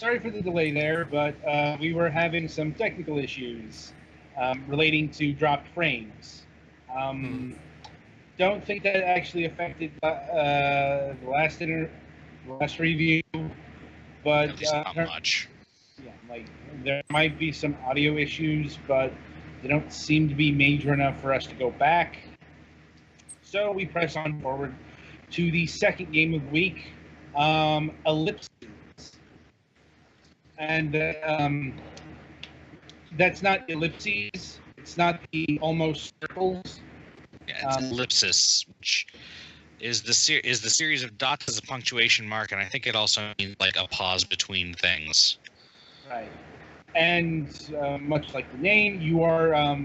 sorry for the delay there, but we were having some technical issues relating to dropped frames. Don't think that actually affected the last review, but At least not much. Yeah, like there might be some audio issues, but they don't seem to be major enough for us to go back. So we press on forward to the second game of the week, Ellipsis. And that's not ellipses. It's not the almost circles. Yeah, it's ellipsis, which is the series of dots as a punctuation mark, and I think it also means like a pause between things. Right. And much like the name, you are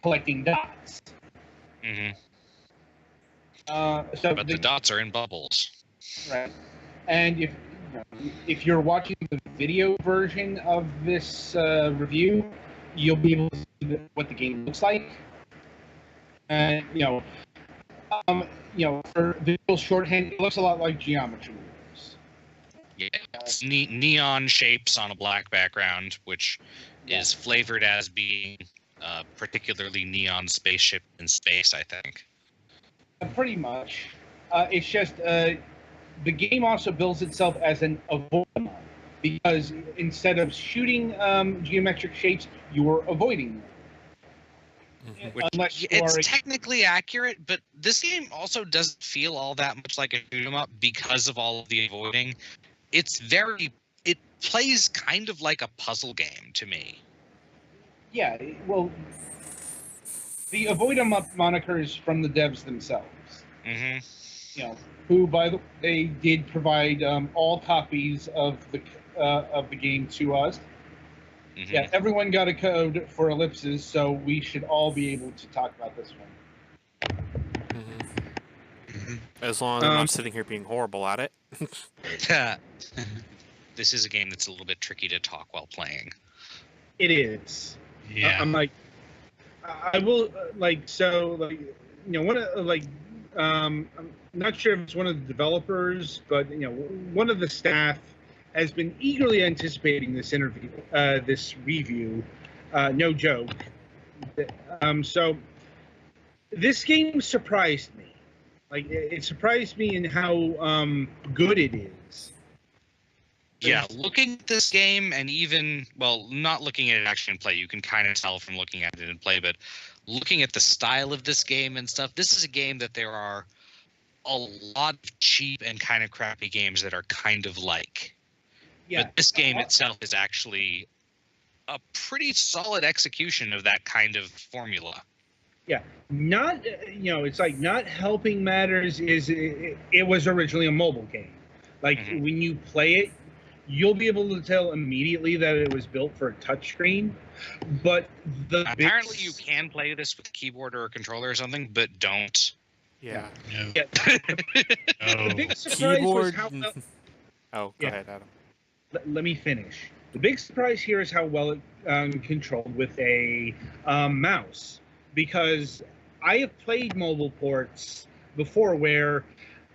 collecting dots. Mm-hmm. But the dots are in bubbles. Right. And if you're watching the video version of this review, you'll be able to see what the game looks like. And for visual shorthand, it looks a lot like geometry rules. Yeah, it's neon shapes on a black background, which is flavored as being a particularly neon spaceship in space, I think. Pretty much. It's just the game also builds itself as an avoid mod, because instead of shooting geometric shapes, you're avoiding them. Which it's technically accurate, but this game also doesn't feel all that much like a shoot 'em up because of all of the avoiding. It plays kind of like a puzzle game to me. Yeah, well, the avoid 'em up moniker is from the devs themselves. Mm-hmm. Who, by the way, did provide all copies of the game to us. Mm-hmm. Yeah, everyone got a code for Ellipsis, so we should all be able to talk about this one. Mm-hmm. As long as I'm not sitting here being horrible at it. This is a game that's a little bit tricky to talk while playing. It is. Yeah. I'm like, I will one of I'm not sure if it's one of the developers, but one of the staff has been eagerly anticipating this this review. No joke. So this game surprised me. Like, it surprised me in how good it is. Yeah, looking at this game, and even, well, not looking at it actually in play, you can kind of tell from looking at it in play, but looking at the style of this game and stuff, this is a game that there are a lot of cheap and kind of crappy games that are kind of like. Yeah. But this game itself is actually a pretty solid execution of that kind of formula. Yeah, not, it's like not helping matters is it was originally a mobile game. Like, when you play it, you'll be able to tell immediately that it was built for a touchscreen. But apparently you can play this with a keyboard or a controller or something, but don't. Yeah. No. Yeah. The big surprise was how well... Oh, go ahead, Adam. Let me finish. The big surprise here is how well it controlled with a mouse. Because I have played mobile ports before where,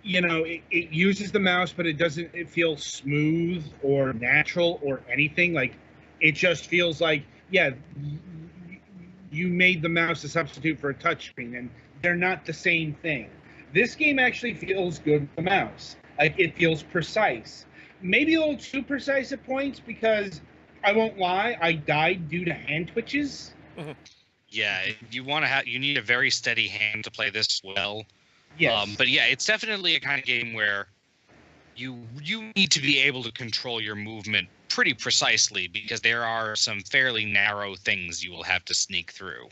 it uses the mouse, but it feels smooth or natural or anything. Like, it just feels like, yeah, you made the mouse a substitute for a touchscreen, and they're not the same thing. This game actually feels good with the mouse. Like, it feels precise. Maybe a little too precise at points, because I won't lie, I died due to hand twitches. Yeah, you need a very steady hand to play this well. Yes. But yeah, it's definitely a kind of game where you need to be able to control your movement pretty precisely, because there are some fairly narrow things you will have to sneak through.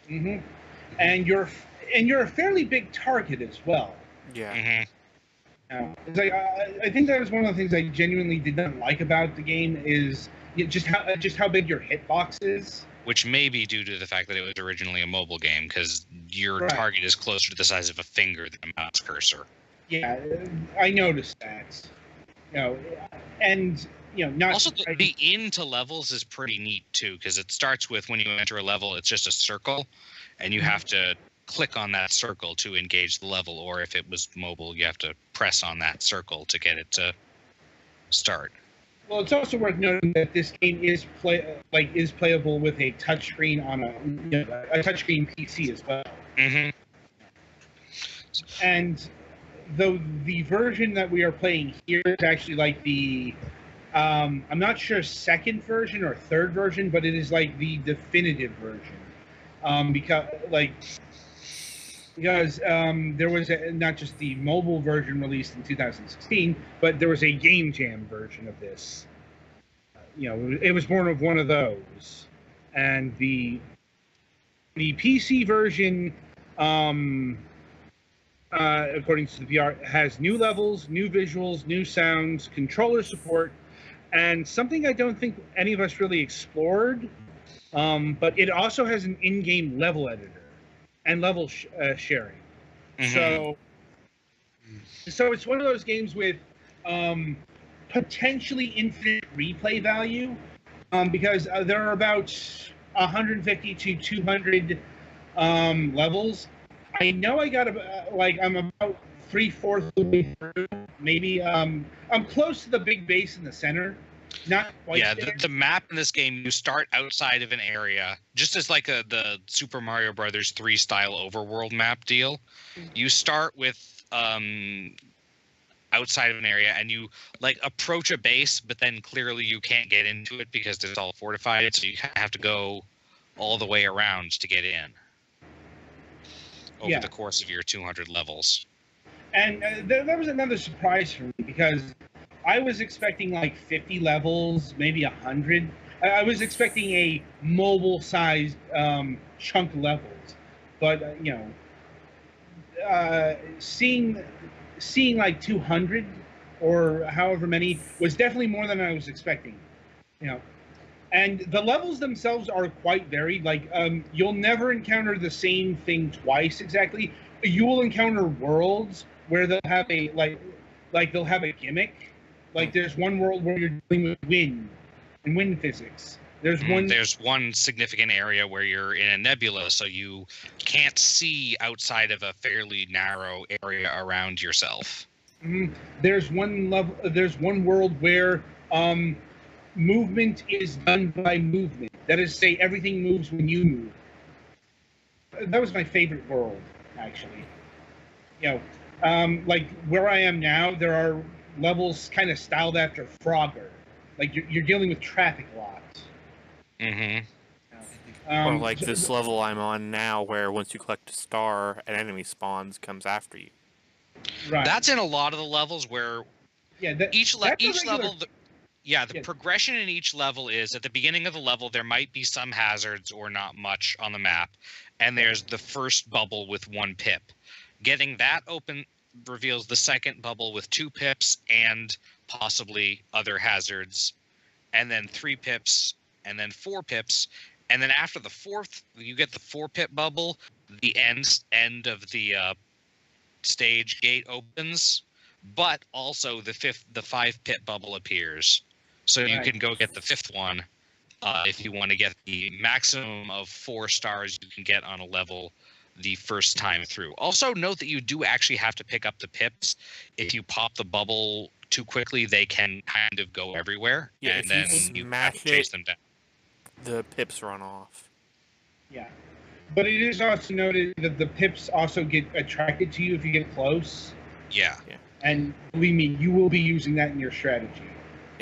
Mm-hmm. And you're a fairly big target as well. Yeah. Mm-hmm. I think that was one of the things I genuinely did not like about the game is just how big your hitbox is. Which may be due to the fact that it was originally a mobile game, because your target is closer to the size of a finger than a mouse cursor. Yeah, I noticed that. And not also the into levels is pretty neat too, because it starts with, when you enter a level, it's just a circle, and you have to click on that circle to engage the level, or if it was mobile, you have to press on that circle to get it to start. Well, it's also worth noting that this game is playable with a touchscreen on a touchscreen PC as well. Mm-hmm. And though the version that we are playing here is actually like the I'm not sure second version or third version, but it is like the definitive version. Because there was not just the mobile version released in 2016, but there was a Game Jam version of this. It was born of one of those, and the PC version, according to the PR, has new levels, new visuals, new sounds, controller support, and something I don't think any of us really explored. But it also has an in-game level editor and level sharing. Mm-hmm. So it's one of those games with potentially infinite replay value, because there are about 150 to 200 levels. I know I got I'm about 3/4 of the way through. Maybe I'm close to the big base in the center. Not quite. Yeah, there. the map in this game, you start outside of an area, just as like the Super Mario Brothers 3 style overworld map deal. You start with outside of an area, and you like approach a base, but then clearly you can't get into it because it's all fortified, so you have to go all the way around to get in over the course of your 200 levels. And there was another surprise for me, because I was expecting like 50 levels, maybe 100. I was expecting a mobile-sized chunk levels, but seeing like 200 or however many was definitely more than I was expecting. And the levels themselves are quite varied. Like you'll never encounter the same thing twice exactly. You will encounter worlds where they'll have a they'll have a gimmick. Like there's one world where you're dealing with wind and wind physics. There's one significant area where you're in a nebula, so you can't see outside of a fairly narrow area around yourself. Mm-hmm. There's one world where movement is done by movement. That is to say, everything moves when you move. That was my favorite world, actually. Like where I am now, there are levels kind of styled after Frogger. Like you're dealing with traffic lots. Mm-hmm. Or like this level I'm on now, where once you collect a star, an enemy spawns, comes after you. Right. That's in a lot of the levels where each level. The progression in each level is at the beginning of the level, there might be some hazards or not much on the map, and there's the first bubble with 1 pip. Getting that open reveals the second bubble with 2 pips and possibly other hazards, and then 3 pips, and then 4 pips, and then after the 4th, you get the 4-pip bubble. The end of the stage gate opens, but also the 5-pip bubble appears. So you can go get the 5th one if you want to get the maximum of 4 stars you can get on a level the first time through. Also note that you do actually have to pick up the pips. If you pop the bubble too quickly, they can kind of go everywhere, and then you have to chase them down. The pips run off. Yeah. But it is also noted that the pips also get attracted to you if you get close. Yeah. And believe me, you will be using that in your strategy.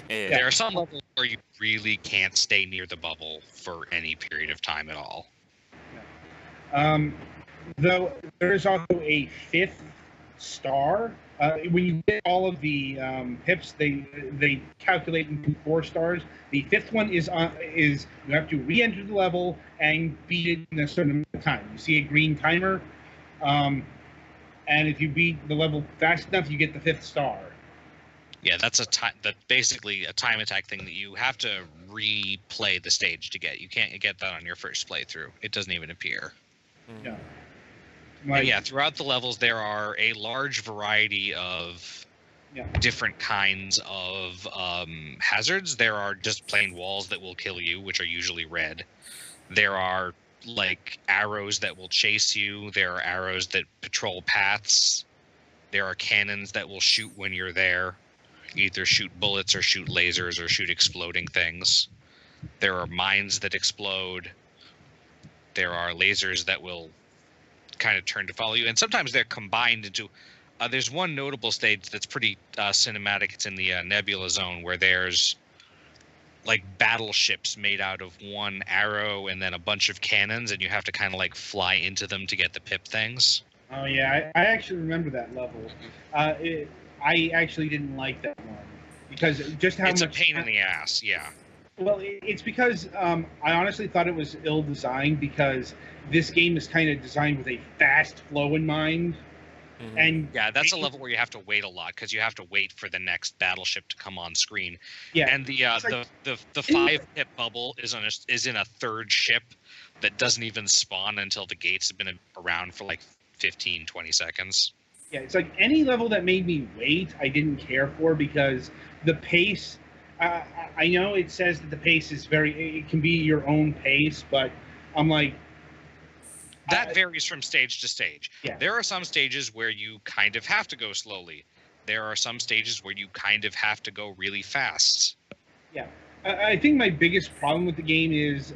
There are some levels where you really can't stay near the bubble for any period of time at all. Though there is also a 5th star. When you get all of the pips, they calculate into 4 stars. The 5th one is you have to re-enter the level and beat it in a certain amount of time. You see a green timer, and if you beat the level fast enough, you get the 5th star. Yeah, that's basically a time attack thing that you have to replay the stage to get. You can't get that on your first playthrough. It doesn't even appear. Yeah. Throughout the levels, there are a large variety of different kinds of hazards. There are just plain walls that will kill you, which are usually red. There are like arrows that will chase you. There are arrows that patrol paths. There are cannons that will shoot when you're there. either shoot bullets or shoot lasers or shoot exploding things. There are mines that explode. There are lasers that will kind of turn to follow you, and sometimes they're combined into. There's one notable stage that's pretty cinematic. It's in the Nebula Zone, where there's like battleships made out of one arrow and then a bunch of cannons, and you have to kind of like fly into them to get the pip things. Oh yeah, I actually remember that level. I actually didn't like that one because just how it's much. It's a pain in the ass. Yeah. Well, it's because I honestly thought it was ill-designed because this game is kind of designed with a fast flow in mind. Mhm. And yeah, that's a level where you have to wait a lot because you have to wait for the next battleship to come on screen. Yeah, and the like, the 5-pip bubble is in a third ship that doesn't even spawn until the gates have been around for like 15-20 seconds. Yeah, it's like any level that made me wait, I didn't care for because the pace. I know it says that the pace is it can be your own pace, but I'm like. That varies from stage to stage. Yeah. There are some stages where you kind of have to go slowly. There are some stages where you kind of have to go really fast. Yeah. I think my biggest problem with the game is,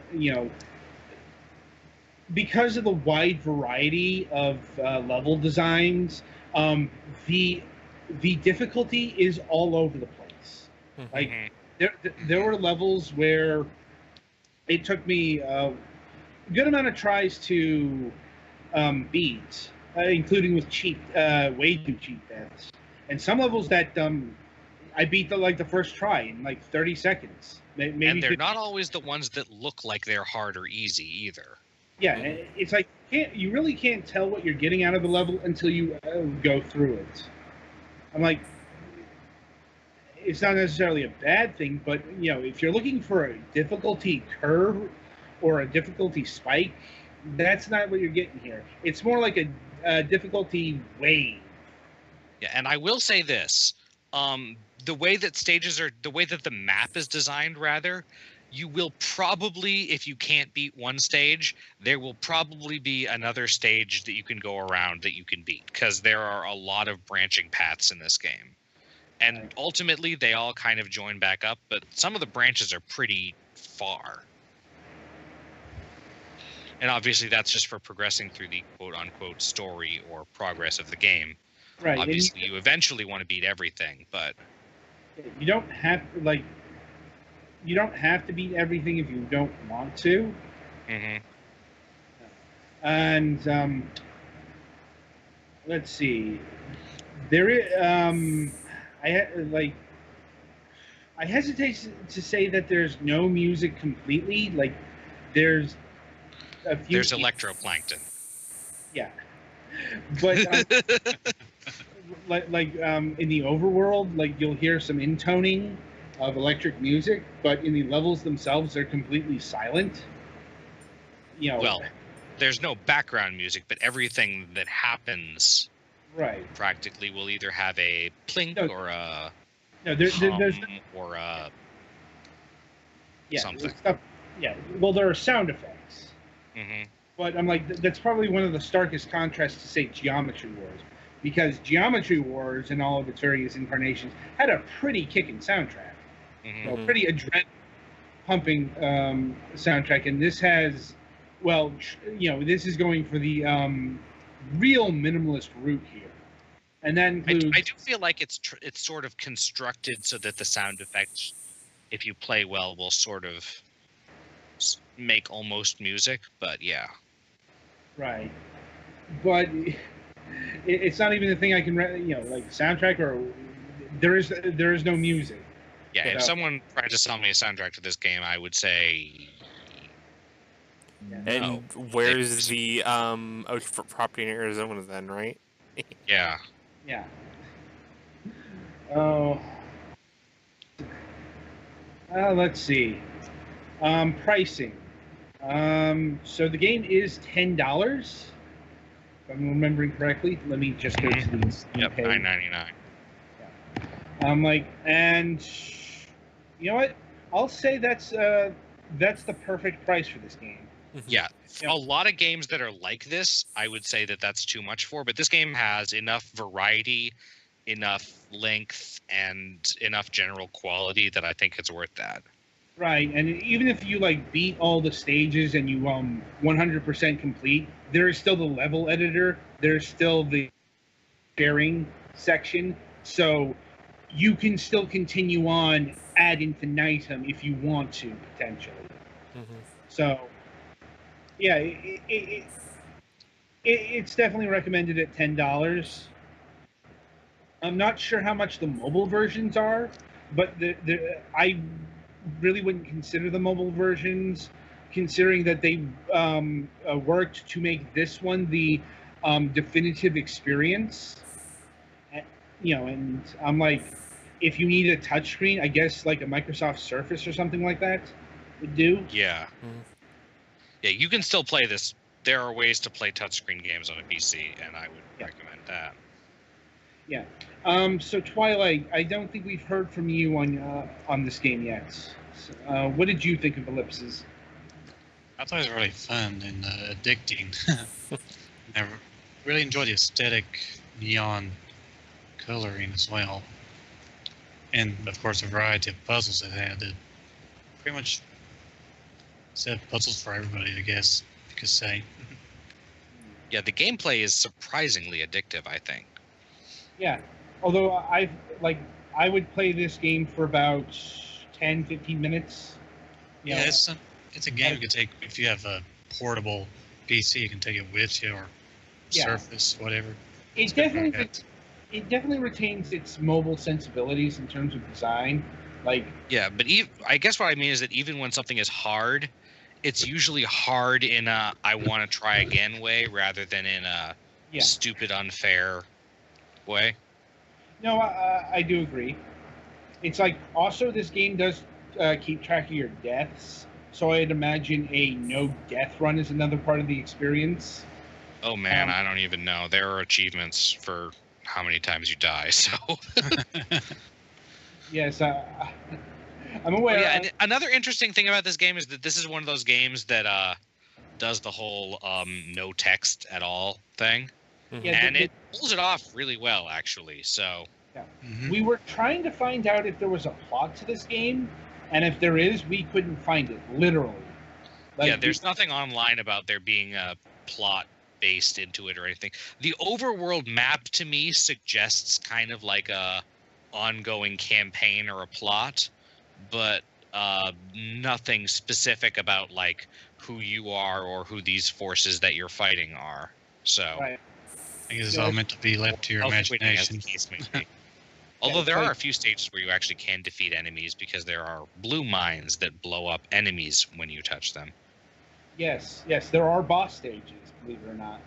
because of the wide variety of level designs, the difficulty is all over the place. Like, there were levels where it took me a good amount of tries to beat, including with way too cheap deaths. And some levels that I beat the first try in like 30 seconds. Maybe and they're 50. not always the ones that look like they're hard or easy either. Yeah, it's like you really can't tell what you're getting out of the level until you go through it. I'm like, it's not necessarily a bad thing, but if you're looking for a difficulty curve or a difficulty spike, that's not what you're getting here. It's more like a difficulty wave. Yeah, and I will say this: the way that the map is designed, rather, you will probably, if you can't beat one stage, there will probably be another stage that you can go around that you can beat, because there are a lot of branching paths in this game. And ultimately, they all kind of join back up, but some of the branches are pretty far. And obviously, that's just for progressing through the quote-unquote story or progress of the game. Right. Obviously, you eventually want to beat everything, but you don't have to beat everything if you don't want to. Mm-hmm. And let's see, there is I hesitate to say that there's no music completely. Like there's a few. There's electroplankton. Yeah, but in the overworld, like you'll hear some intoning of electric music, but in the levels themselves, they're completely silent. Well, there's no background music, but everything that happens, right, practically will either have a plink or a there's or a something. Well, there are sound effects. Mm-hmm. But I'm like, that's probably one of the starkest contrasts to, say, Geometry Wars. Because Geometry Wars, in all of its various incarnations, had a pretty kicking soundtrack. Mm-hmm. Pretty adrenaline-pumping soundtrack. And this has, this is going for the real minimalist route here. And that includes... I do feel like it's sort of constructed so that the sound effects, if you play well, will sort of make almost music, but yeah. Right. But it's not even the thing I can, like soundtrack or there is no music. Yeah, if someone tried to sell me a soundtrack to this game, I would say. And no. Where's the property in Arizona then, right? Yeah. Yeah. Oh. Let's see. Pricing. So the game is $10. If I'm remembering correctly. Let me just go to these. Yep, $9.99. Yeah. And you know what? I'll say that's the perfect price for this game. Yeah, a lot of games that are like this, I would say that that's too much for. But this game has enough variety enough length and enough general quality that I think it's worth that. Right, and even if you like beat all the stages and you 100% complete, there is still the level editor. There's still the sharing section, so you can still continue on ad infinitum if you want to potentially. So, yeah, it's definitely recommended at $10. I'm not sure how much the mobile versions are, but I really wouldn't consider the mobile versions, considering that they worked to make this one the definitive experience. And I'm like, if you need a touchscreen, I guess like a Microsoft Surface or something like that would do. Yeah. Yeah, you can still play this. There are ways to play touchscreen games on a PC, and I would recommend that. Yeah. So Twilight, I don't think we've heard from you on this game yet. So, what did you think of Ellipsis? I thought it was really fun and addicting. I really enjoyed the aesthetic neon coloring as well. And, of course, a variety of puzzles it had that pretty much set puzzles for everybody, I guess you could say. Yeah, the gameplay is surprisingly addictive, I think. Yeah. Although I would play this game for about 10-15 minutes. Yeah, it's a game you can take if you have a portable PC. You can take it with you or Surface, whatever. It definitely retains its mobile sensibilities in terms of design. Yeah, but I guess what I mean is that even when something is hard, it's usually hard in a I want to try again way rather than in a stupid, unfair way. No, I do agree. It's like, also this game does keep track of your deaths, so I'd imagine a no death run is another part of the experience. Oh man, I don't even know. There are achievements for how many times you die, so... Yes, I'm aware. And another interesting thing about this game is that this is one of those games that does the whole no text at all thing. And it pulls it off really well, actually. So we were trying to find out if there was a plot to this game, and if there is, we couldn't find it, literally. There's nothing online about there being a plot based into it or anything. The overworld map, to me, suggests kind of like a ongoing campaign or a plot, but nothing specific about like who you are or who these forces that you're fighting are. So I guess it's all meant to be left to your imagination. Although there are a few stages where you actually can defeat enemies because there are blue mines that blow up enemies when you touch them. Yes, there are boss stages, believe it or not.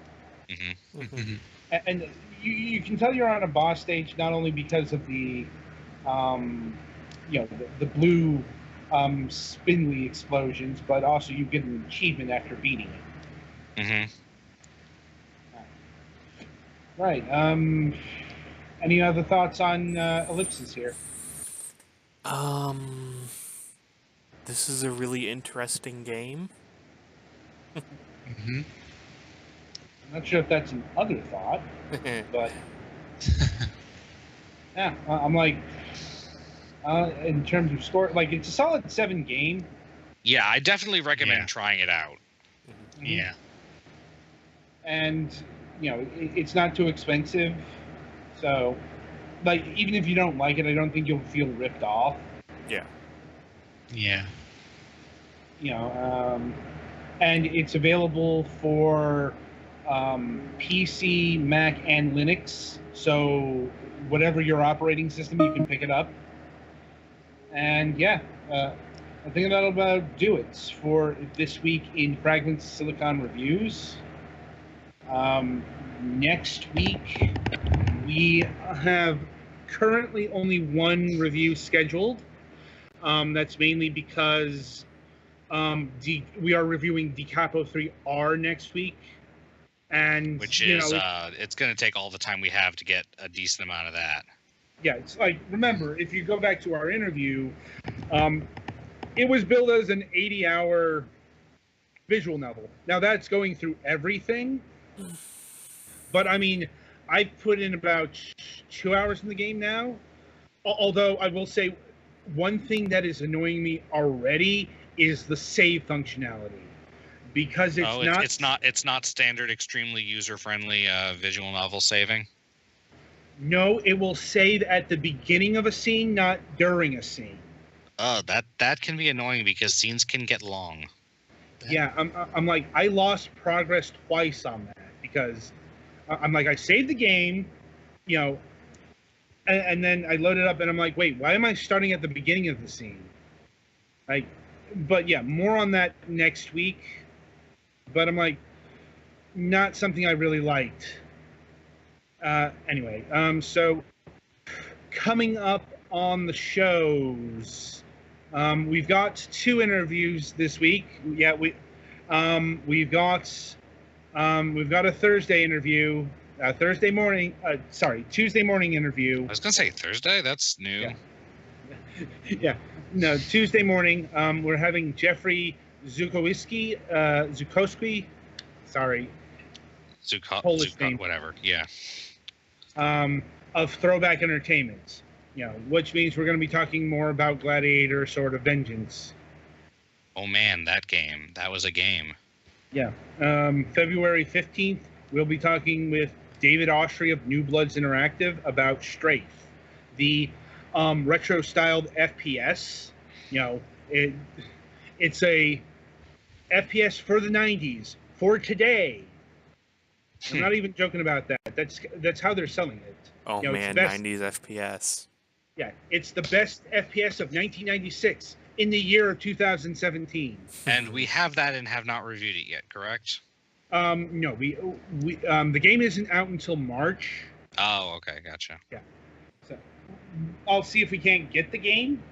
And you can tell you're on a boss stage not only because of the, the blue spindly explosions, but also you get an achievement after beating it. Right. Any other thoughts on Ellipsis here? This is a really interesting game. I'm not sure if that's an other thought, but yeah, I'm like, in terms of score, like it's a solid 7 game. Yeah, I definitely recommend trying it out. Yeah. And, it's not too expensive. So, like, even if you don't like it, I don't think you'll feel ripped off. Yeah. Yeah. And it's available for PC, Mac, and Linux. So, whatever your operating system, you can pick it up. And I think that'll about do it for this week in Fragments Silicon Reviews. Next week, we have currently only one review scheduled. That's mainly because we are reviewing Decapo 3R next week. And which is, it's going to take all the time we have to get a decent amount of that. Yeah, it's like, remember, if you go back to our interview, it was billed as an 80-hour visual novel. Now, that's going through everything. But, I mean, I've put in about 2 hours in the game now. Although I will say, one thing that is annoying me already is the save functionality, because it's not standard, extremely user-friendly visual novel saving. No, it will save at the beginning of a scene, not during a scene. Oh, that can be annoying because scenes can get long. Yeah, I'm like, I lost progress twice on that because I'm like, I saved the game, you know, and then I load it up and I'm like, wait, why am I starting at the beginning of the scene? Like, but yeah, more on that next week. But I'm like, not something I really liked. Anyway, so coming up on the shows, we've got 2 interviews this week. Yeah, we've got a Thursday interview, Tuesday morning interview. I was gonna say Thursday. That's new. Yeah, no, Tuesday morning. We're having Jeffrey Zukowski. Sorry, Polish name. Whatever. Yeah. Of Throwback Entertainment. You know, which means we're going to be talking more about Gladiator: Sword of Vengeance. Oh man, that game. That was a game. Yeah. February 15th, we'll be talking with David Austry of New Bloods Interactive about Strafe, the retro-styled FPS. You know, it's a FPS for the 90s, for today. I'm not even joking about that. That's how they're selling it. Oh, you know, man, 90s FPS. Yeah, it's the best FPS of 1996 in the year of 2017. And we have that and have not reviewed it yet, correct? No, the game isn't out until March. Oh, okay, gotcha. Yeah. So I'll see if we can't get the game,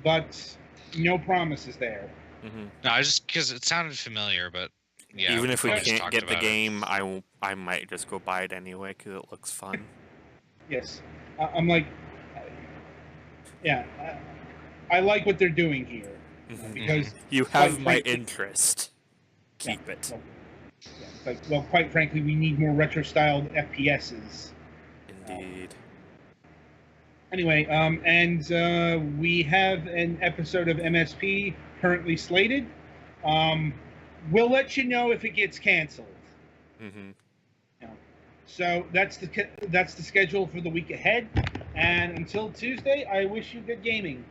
but no promises there. Mm-hmm. No, I just because it sounded familiar, but yeah. Even if we can't get the game, I might just go buy it anyway because it looks fun. Yes, I'm like, yeah, I like what they're doing here because you have my interest. Keep it. Well, yeah, it's like, well, quite frankly, we need more retro-styled FPSs. Indeed. Anyway, and we have an episode of MSP currently slated. We'll let you know if it gets canceled. Mm-hmm. Yeah. So that's the schedule for the week ahead. And until Tuesday, I wish you good gaming.